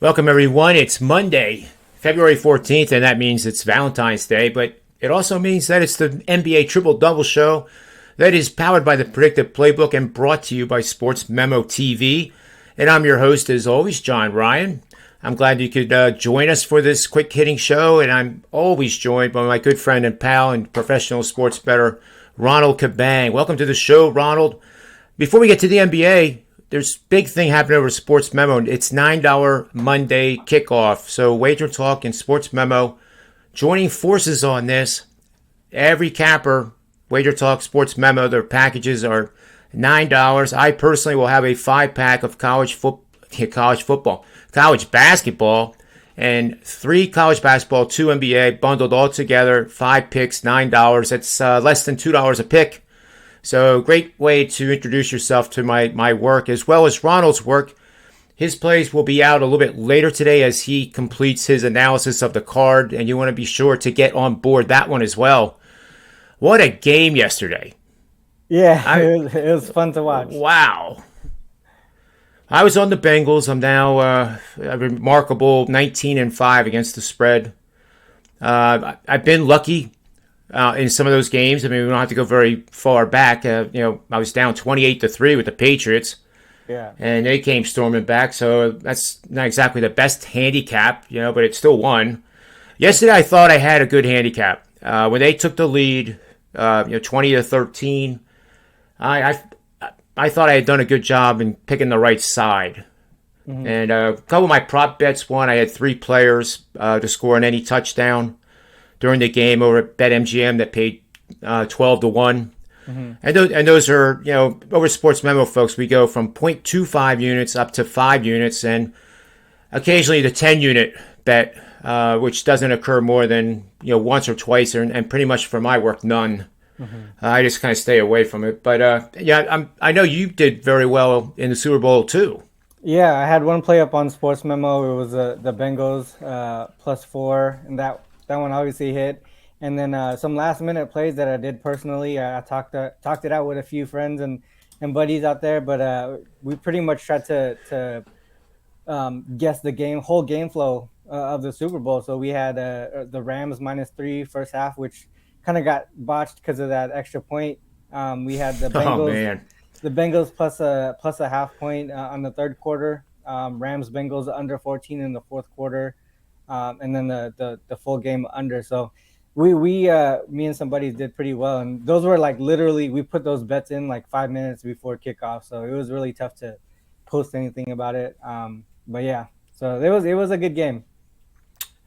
Welcome, everyone. It's Monday, February 14th, and that means it's Valentine's Day, but it also means that it's the NBA Triple Double Show that is powered by the Predictive Playbook and brought to you by SportsMemo TV. And I'm your host, as always, John Ryan. I'm glad you could join us for this quick hitting show, and I'm always joined by my good friend and pal and professional sports bettor, Ronald Cabang. Welcome to the show, Ronald. Before we get to the NBA, there's a big thing happening over Sports Memo. It's $9 Monday kickoff. So Wager Talk and Sports Memo joining forces on this. Every capper, Wager Talk, Sports Memo, their packages are $9. I personally will have a 5-pack of college basketball, and 3 college basketball, 2 NBA bundled all together. 5 picks, $9. That's less than $2 a pick. So great way to introduce yourself to my work as well as Ronald's work. His plays will be out a little bit later today as he completes his analysis of the card, and you want to be sure to get on board that one as well. What a game yesterday. Yeah, it was fun to watch. Wow. I was on the Bengals. I'm now a remarkable 19-5 against the spread. I've been lucky in some of those games. I mean, we don't have to go very far back. I was down 28-3 with the Patriots. Yeah. And they came storming back. So that's not exactly the best handicap, but it still won. Yesterday, I thought I had a good handicap. When they took the lead, 20-13, I thought I had done a good job in picking the right side. Mm-hmm. And a couple of my prop bets won. I had 3 players to score on any touchdown during the game over at BetMGM that paid 12-1. Mm-hmm. And those are, over Sports Memo, folks, we go from 0.25 units up to 5 units, and occasionally the 10-unit bet, which doesn't occur more than, once or twice, and pretty much for my work, none. Mm-hmm. I just kind of stay away from it. But, I know you did very well in the Super Bowl, too. Yeah, I had one play up on Sports Memo. It was the Bengals +4, and that one obviously hit. And then some last-minute plays that I did personally. I talked it out with a few friends and buddies out there, but we pretty much tried to guess the whole game flow of the Super Bowl. So we had the Rams -3 first half, which kind of got botched because of that extra point. We had the Bengals, the Bengals plus a half point on the third quarter. Rams Bengals under 14 in the fourth quarter. And then the full game under. So we me and some buddies did pretty well, and those were like literally we put those bets in like 5 minutes before kickoff. So it was really tough to post anything about it. But yeah, so it was a good game.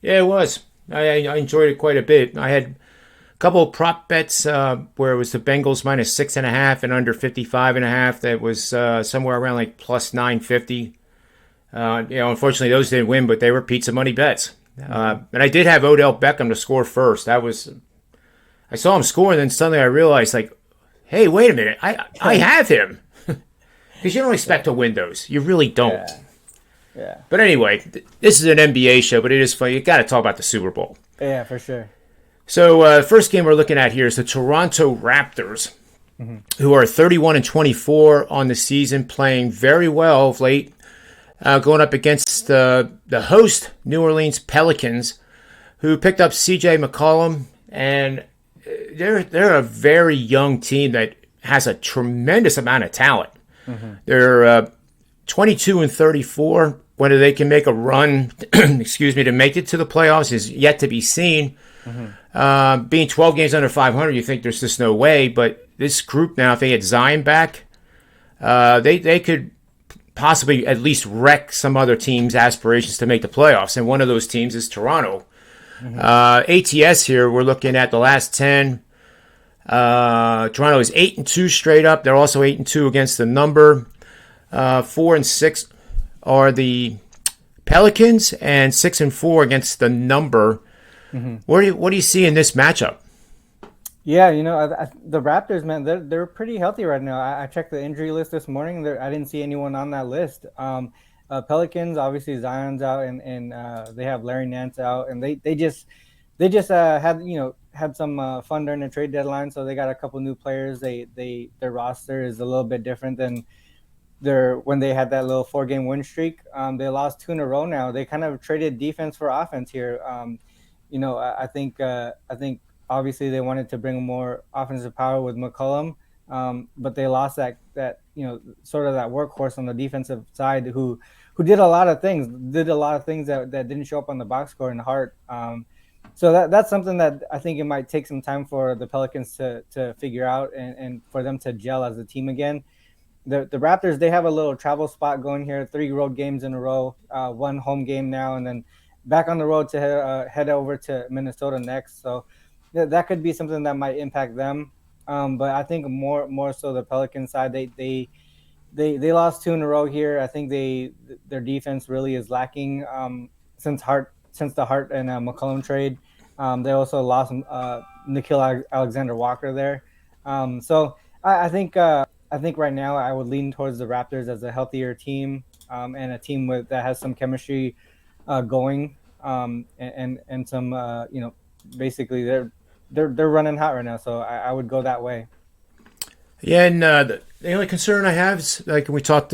Yeah, it was. I enjoyed it quite a bit. I had a couple of prop bets where it was the Bengals -6.5 and under 55.5. That was somewhere around like plus 950. Unfortunately, those didn't win, but they were pizza money bets. And I did have Odell Beckham to score first. I saw him score, and then suddenly I realized, like, hey, wait a minute, I have him. Because you don't expect to win those. You really don't. Yeah. But anyway, this is an NBA show, but it is fun. You got to talk about the Super Bowl. Yeah, for sure. So the first game we're looking at here is the Toronto Raptors, who are 31-24 on the season, playing very well of late. Going up against the host, New Orleans Pelicans, who picked up C.J. McCollum, and they're a very young team that has a tremendous amount of talent. Mm-hmm. They're 22-34. Whether they can make a run, to make it to the playoffs is yet to be seen. Mm-hmm. Being 12 games under 500, you think there's just no way. But this group now, if they get Zion back, they could possibly at least wreck some other teams' aspirations to make the playoffs. And one of those teams is Toronto. Mm-hmm. ATS here, we're looking at the last 10. Toronto is 8-2 straight up. They're also 8-2 against the number. 4-6 are the Pelicans, and 6-4 against the number. Mm-hmm. What do you see in this matchup? Yeah, the Raptors, man, they're pretty healthy right now. I checked the injury list this morning. I didn't see anyone on that list. Pelicans, obviously Zion's out, and they have Larry Nance out, and they just had some fun during the trade deadline, so they got a couple new players. Their roster is a little bit different than their when they had that little 4 game win streak. They lost 2 in a row now. They kind of traded defense for offense here. I think obviously they wanted to bring more offensive power with McCollum, but they lost that sort of that workhorse on the defensive side who did a lot of things that didn't show up on the box score in Hart. So that's something that I think it might take some time for the Pelicans to figure out and for them to gel as a team again. The Raptors, they have a little travel spot going here, 3 road games in a row, 1 home game now, and then back on the road to head over to Minnesota next. So that could be something that might impact them. But I think more so the Pelican side, they lost 2 in a row here. I think their defense really is lacking since the Hart and McCollum trade. They also lost Nikhil Alexander Walker there. So I think right now I would lean towards the Raptors as a healthier team, and a team that has some chemistry going, and some basically they're running hot right now. So I would go that way. Yeah, and the only concern I have is, like we talked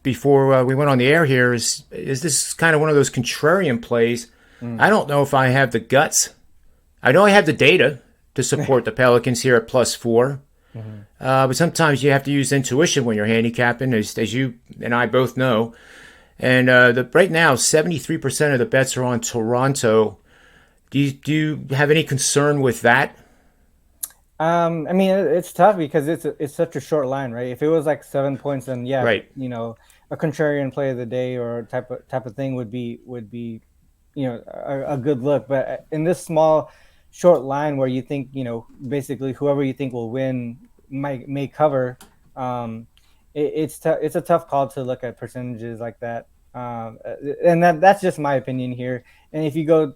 before we went on the air here, is this kind of one of those contrarian plays. I don't know if I have the guts. I know I have the data to support the Pelicans here at +4. But sometimes you have to use intuition when you're handicapping, as you and I both know. And right now, 73% of the bets are on Toronto. Do you have any concern with that? I mean, it's tough because it's such a short line, right? If it was like 7 points, then yeah, Right. A contrarian play of the day or type of thing would be a good look. But in this small, short line where you think basically whoever you think will win may cover, it's a tough call to look at percentages like that. And that's just my opinion here. And if you go,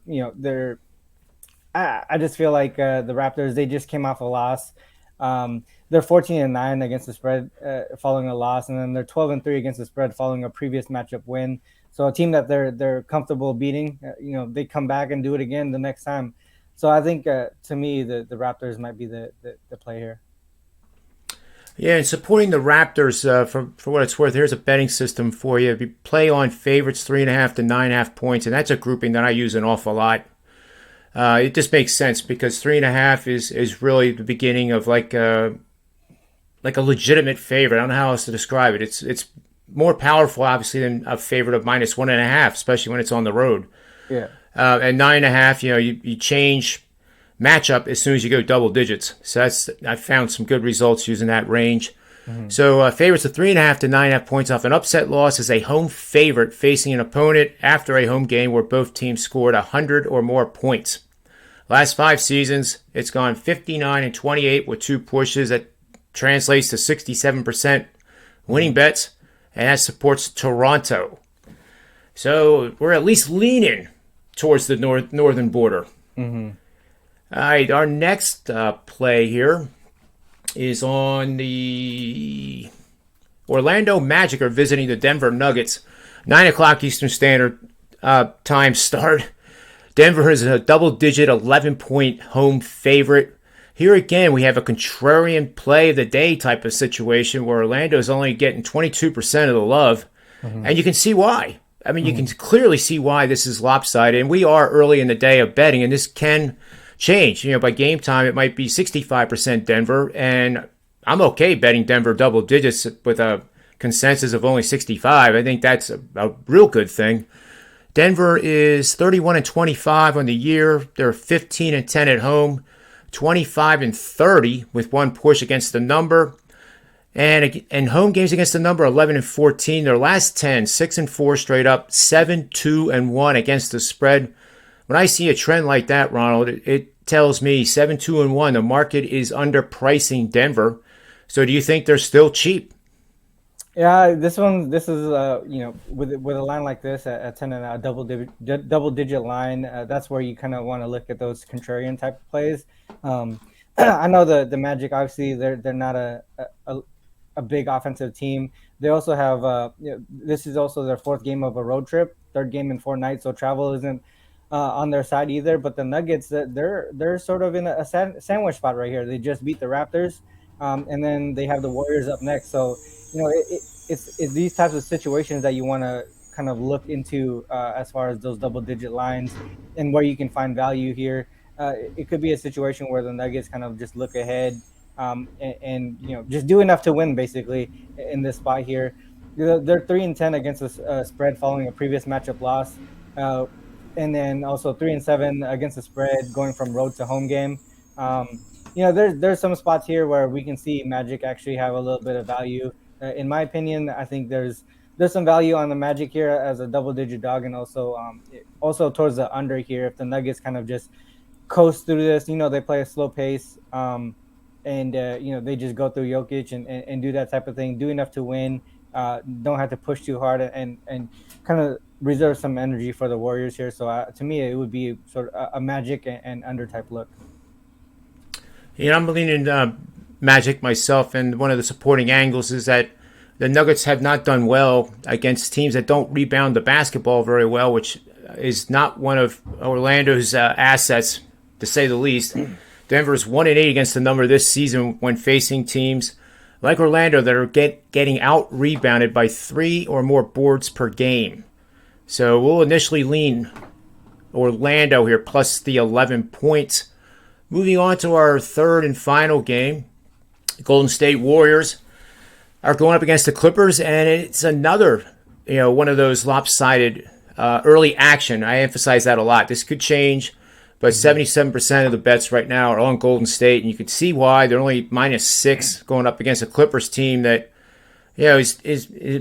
I just feel like the Raptors, they just came off a loss. They're 14-9 against the spread following a loss, and then they're 12-3 against the spread following a previous matchup win. So a team that they're comfortable beating, they come back and do it again the next time. So I think to me the Raptors might be the play here. Yeah, and supporting the Raptors, for what it's worth, here's a betting system for you. You play on favorites 3.5 to 9.5 points, and that's a grouping that I use an awful lot. It just makes sense because 3.5 is really the beginning of like a legitimate favorite. I don't know how else to describe it. It's more powerful, obviously, than a favorite of -1.5, especially when it's on the road. Yeah. And 9.5, you change matchup as soon as you go double digits. So I found some good results using that range. So favorites of 3.5 to 9.5 points off an upset loss is a home favorite facing an opponent after a home game where both teams scored 100 or more points. Last 5 seasons, it's gone 59-28 with 2 pushes. That translates to 67% winning bets, and that supports Toronto. So we're at least leaning towards the northern border. All right, our next play here is on the Orlando Magic are visiting the Denver Nuggets. 9 o'clock Eastern Standard Time start. Denver is a double-digit 11-point home favorite. Here again, we have a contrarian play of the day type of situation where Orlando is only getting 22% of the love. And you can see why. I mean, you can clearly see why this is lopsided. And we are early in the day of betting, and this can change. By game time, it might be 65% Denver, and I'm okay betting Denver double digits with a consensus of only 65. I think that's a real good thing. Denver is 31-25 on the year. They're 15-10 at home, 25-30 with 1 push against the number. And home games against the number, 11-14. Their last 10, 6-4 straight up, 7-2-1 against the spread. When I see a trend like that, Ronald, it tells me 7-2-1. The market is underpricing Denver. So do you think they're still cheap? Yeah, this is with a line like this at 10 and a double digit line, that's where you kind of want to look at those contrarian type of plays. I know the Magic, obviously they're not a big offensive team. They also have this is also their 4th game of a road trip, 3rd game in 4 nights, so travel isn't on their side either. But the Nuggets, they're sort of in a sandwich spot right here. They just beat the Raptors, and then they have the Warriors up next. So it's these types of situations that you want to kind of look into as far as those double digit lines and where you can find value here. It could be a situation where the Nuggets kind of just look ahead and just do enough to win basically in this spot here. They're 3-10 against the spread following a previous matchup loss, uh, and then also 3-7 against the spread going from road to home game. There's some spots here where we can see Magic actually have a little bit of value. In my opinion, I think there's some value on the Magic here as a double digit dog, and also towards the under here if the Nuggets kind of just coast through this. They play a slow pace, and they just go through Jokic and do that type of thing, do enough to win. Don't have to push too hard and kind of reserve some energy for the Warriors here. So to me, it would be sort of a Magic and under type look. I'm leaning Magic myself, and one of the supporting angles is that the Nuggets have not done well against teams that don't rebound the basketball very well, which is not one of Orlando's assets, to say the least. Denver's 1-8 against the number this season when facing teams like Orlando that are getting out-rebounded by 3 or more boards per game. So we'll initially lean Orlando here, plus the 11 points. Moving on to our third and final game, Golden State Warriors are going up against the Clippers, and it's another, one of those lopsided early action. I emphasize that a lot. This could change, but 77% of the bets right now are on Golden State, and you can see why. They're only -6 going up against a Clippers team that, is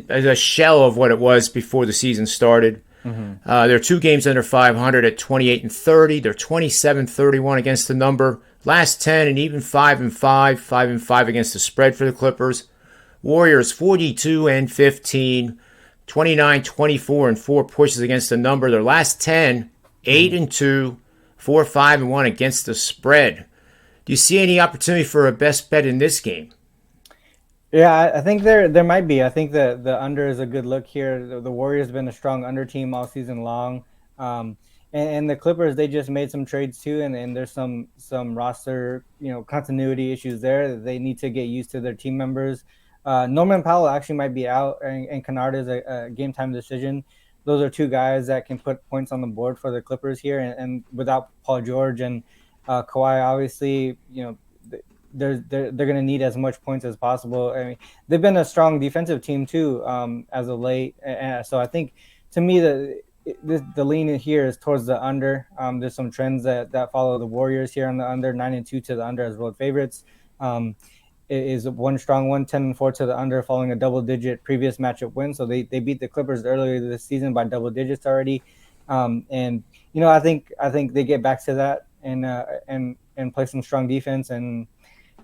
a shell of what it was before the season started. They're 2 games under 500 at 28-30. They're 27-31 against the number. Last 10 and even 5-5, 5-5 against the spread for the Clippers. Warriors 42-15, 29-24 and 4 pushes against the number. Their last 10, 8-2, 4-5-1 against the spread. Do you see any opportunity for a best bet in this game? Yeah, I think there might be. I think the under is a good look here. The Warriors have been a strong under team all season long. And the Clippers, they just made some trades too, and there's some roster continuity issues there that they need to get used to their team members. Norman Powell actually might be out, and Kennard is a game time decision. Those are 2 guys that can put points on the board for the Clippers here, and without Paul George and Kawhi, obviously, they're going to need as much points as possible. I mean, they've been a strong defensive team too as of late, so I think to me the lean here is towards the under. There's some trends that follow the Warriors here on the under. 9-2 to the under as road favorites. It is one strong one, 10-4 to the under following a double-digit previous matchup win. So they beat the Clippers earlier this season by double digits already. And I think they get back to that and play some strong defense. And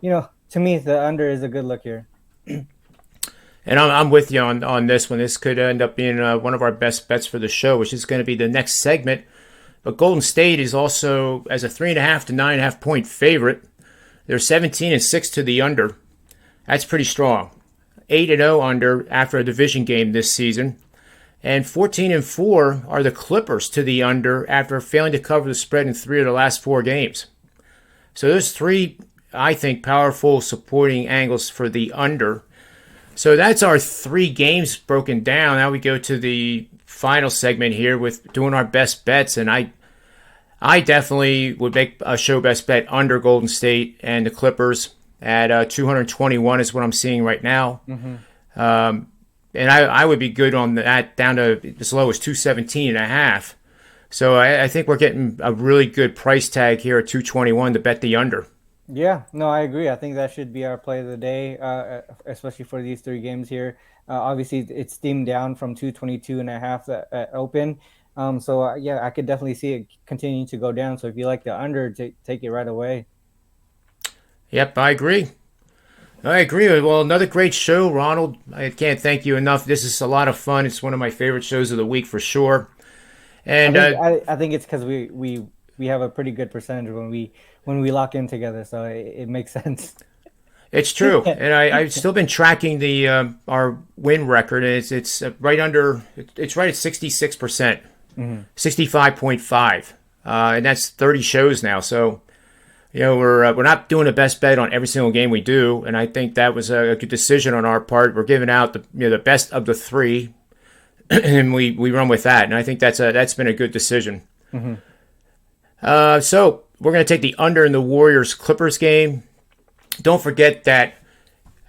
to me, the under is a good look here. And I'm with you on this one. This could end up being one of our best bets for the show, which is going to be the next segment. But Golden State is also as a 3.5 to 9.5 point favorite. They're 17-6 to the under. That's pretty strong. 8-0 under after a division game this season. And 14-4 are the Clippers to the under after failing to cover the spread in 3 of the last 4 games. So there's 3, I think, powerful supporting angles for the under. So that's our 3 games broken down. Now we go to the final segment here with doing our best bets. And I definitely would make a show best bet under Golden State and the Clippers at 221 is what I'm seeing right now. And I would be good on that down to as low as 217.5. So I think we're getting a really good price tag here at 221 to bet the under. Yeah, no, I agree. I think that should be our play of the day, especially for these 3 games here. Obviously, it's steamed down from 222.5 at open. Yeah, I could definitely see it continuing to go down. So if you like the under, take it right away. Yep, I agree. Well, another great show, Ronald. I can't thank you enough. This is a lot of fun. It's one of my favorite shows of the week for sure. And I think it's because we have a pretty good percentage when we lock in together, so it makes sense. It's true, and I've still been tracking the our win record, and it's right under. It's right at 66%, 65.5, and that's 30 shows now. So, we're not doing a best bet on every single game we do, and I think that was a good decision on our part. We're giving out the best of the three, and we run with that, and I think that's been a good decision. So we're going to take the under in the Warriors-Clippers game. Don't forget that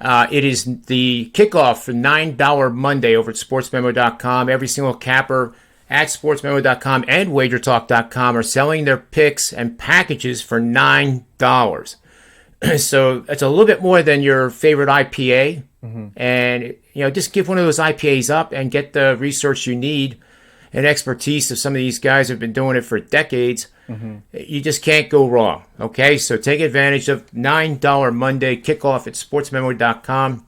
it is the kickoff for $9 Monday over at SportsMemo.com. Every single capper at SportsMemo.com and WagerTalk.com are selling their picks and packages for $9. So it's a little bit more than your favorite IPA. And, just give one of those IPAs up and get the research you need and expertise of some of these guys who have been doing it for decades. You just can't go wrong. Okay, so take advantage of $9 Monday kickoff at SportsMemo.com.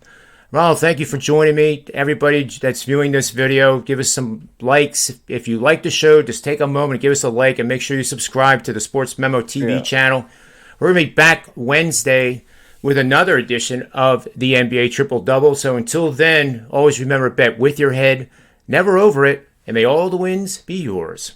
Ronald, thank you for joining me. Everybody that's viewing this video, give us some likes. If you like the show, just take a moment and give us a like, and make sure you subscribe to the Sports Memo TV channel. We're going to be back Wednesday with another edition of the NBA Triple Double. So until then, always remember, bet with your head, never over it, and may all the wins be yours.